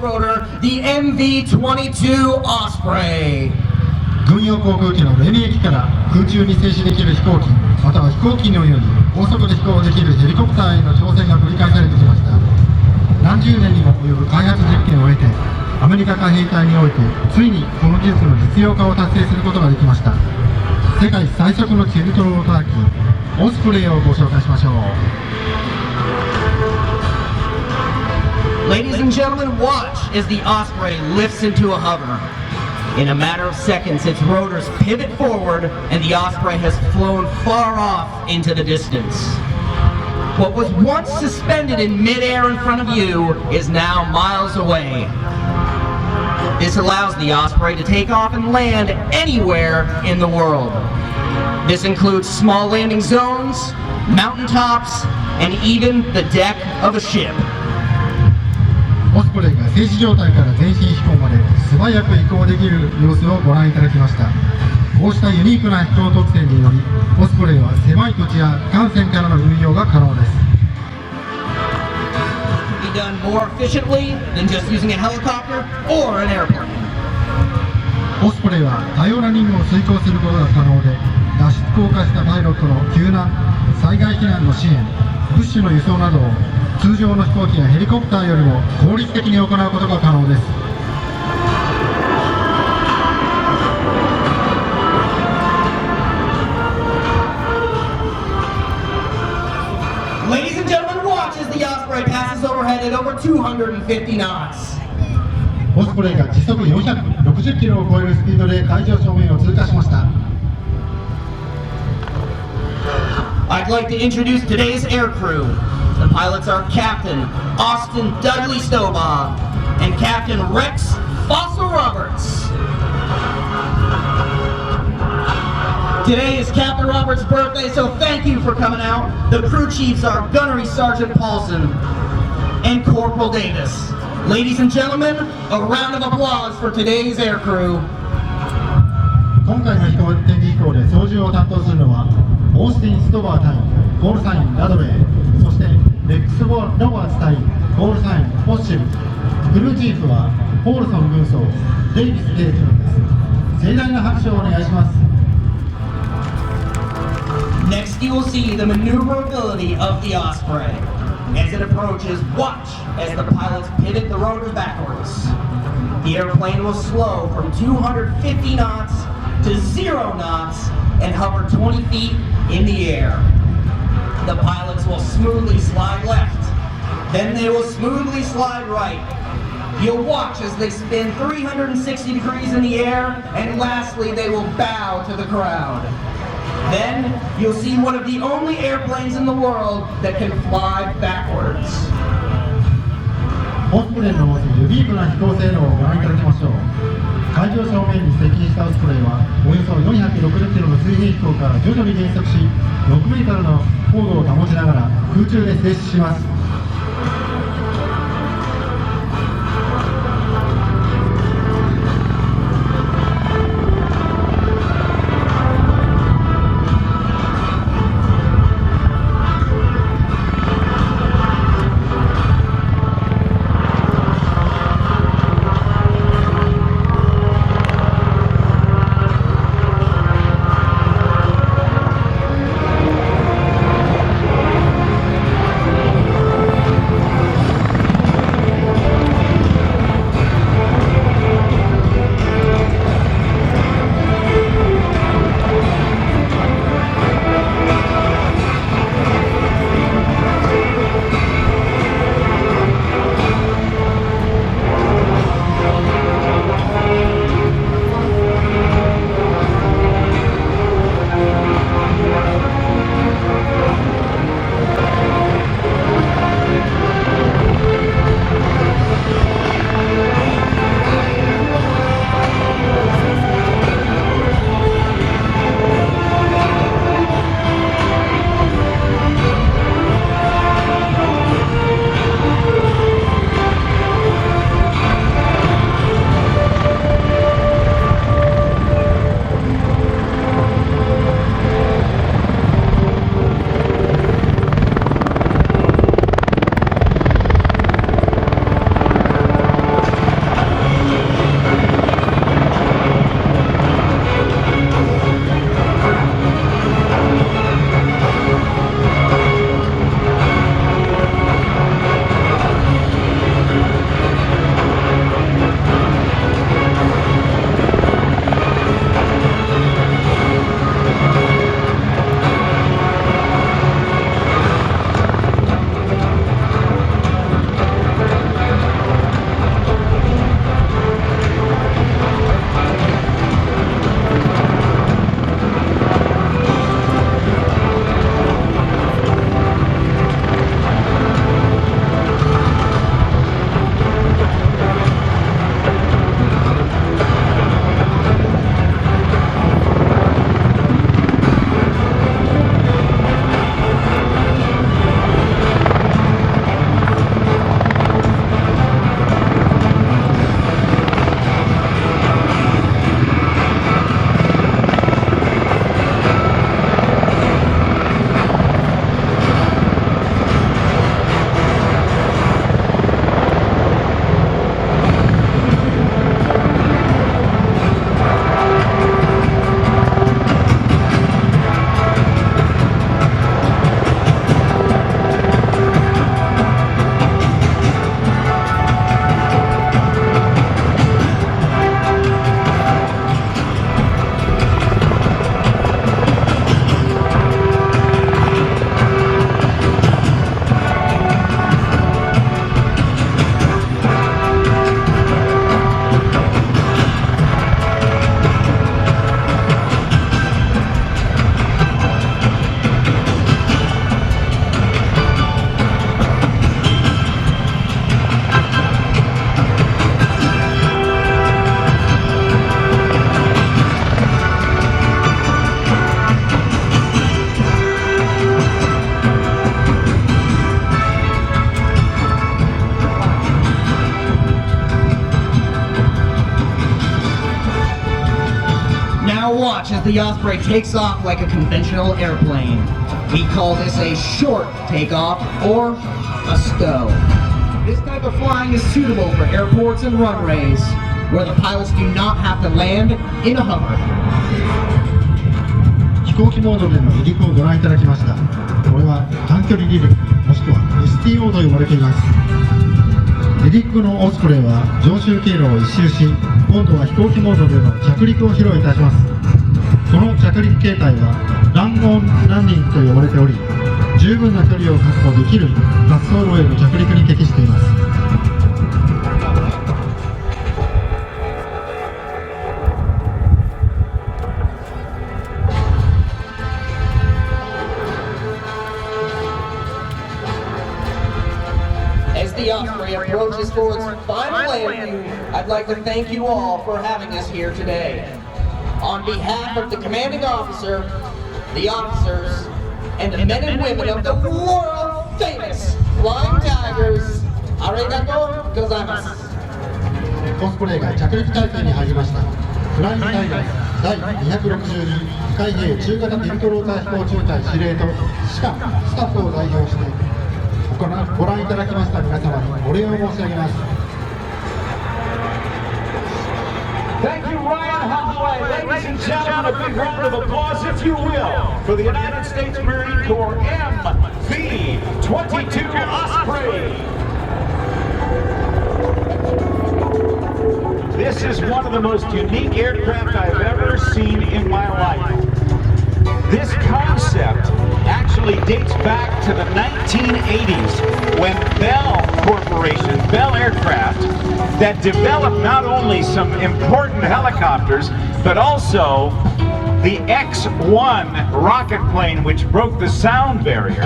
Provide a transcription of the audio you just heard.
off-roader, the MV-22 Osprey. 軍用航空機のレミ駅から空中に静止できる飛行機、または飛行機のように高速で飛行できるヘリコプターへの挑戦が繰り返されてきました。何十年にも及ぶ開発実験を経て、アメリカ海兵隊においてついにこの技術の実用化を達成することができました。世界最速のチェルトローター機オスプレイをご紹介しましょう。Ladies and gentlemen, watch as the Osprey lifts into a hover. In a matter of seconds, its rotors pivot forward and the Osprey has flown far off into the distance. What was once suspended in midair in front of you is now miles away. This allows the Osprey to take off and land anywhere in the world. This includes small landing zones, mountaintops, and even the deck of a ship. オスプレイが静止状態から全身飛行まで素早く移行できる様子をご覧いただきました。こうしたユニークな飛行特性により、オスプレイは狭い土地や艦船からの運用が可能です。Be done more efficiently than just using a helicopter or an airplane. オスプレイは多様な任務を遂行することが可能で、脱出降下したパイロットの救難、災害避難の支援、物資の輸送などを通常の飛行機やヘリコプターよりも効率的に行うことが可能です。Ladies and gentlemen, watch as the Osprey passes overhead at over 250 knots. オスプレイが時速460キロを超えるスピードで海上正面を通過しました。I'd like to introduce today's air crew. The pilots are Captain Austin Dudley Stobaugh and Captain Rex Fossil Roberts. Today is Captain Roberts' birthday, so thank you for coming out. The crew chiefs are Gunnery Sergeant Paulson and Corporal Davis. Ladies and gentlemen, a round of applause for today's air crew. 今回の展示飛行で操縦を担当するのはオースティン・ストバー隊コールサイン・ラドウェイ、そしてレックス・ロバーツ隊コールサイン・フォッシル、クルーチーフはポールソン軍曹、デイビス兵長です。盛大な拍手をお願いします。Next you will see the maneuverability of the Osprey. As it approaches, watch as the pilots pivot the rotors backwards. The airplane will slow from 250 knots to 0 knots and hover 20 feet in the air. The pilots will smoothly slide left, then they will smoothly slide right. You'll watch as they spin 360 degrees in the air, and lastly they will bow to the crowd. Then you'll see one of the only airplanes in the world that can fly backwards. オスプレイの持つユニークな飛行性能をご覧いただきましょう。海上正面に接近したオスプレイはおよそ460キロの水平飛行から徐々に減速し、6メートルの高度を保ちながら空中で静止します。watch as the Osprey takes off like a conventional airplane. We call this a short takeoff or a stow. This type of flying is suitable for airports and runways where the pilots do not have to land in a hover. 飛行機モードでの離陸をご覧いただきました。これは短距離離陸もしくは STO と呼ばれています。離陸後のオスプレイは常習経路を一周し、今度は飛行機モードでの着陸を披露いたします。この着陸形態はランオンランディングと呼ばれており、十分な距離を確保できる滑走路への着陸に適しています。As the Osprey approaches for its final landing, I'd like to thank you all for having us here today. On behalf of the commanding officer, the officers, and the men and women of the world famous Flying Tigers, arigato gozaimasu. オスプレイが着陸態勢に入りました。フライングタイガース第262海兵中型ティルトローター飛行中隊司令と士官スタッフを代表してご覧いただきました皆様にお礼を申し上げます。 Thank you, Ryan Holloway. Ladies and gentlemen, a big round of applause, if you will, for the United States Marine Corps MV-22 Osprey. This is one of the most unique aircraft I've ever seen in my life. This concept actually dates back to the 1980s when Bell Corporation, Bell Aircraft, that developed not only some important helicopters, but also the X-1 rocket plane, which broke the sound barrier.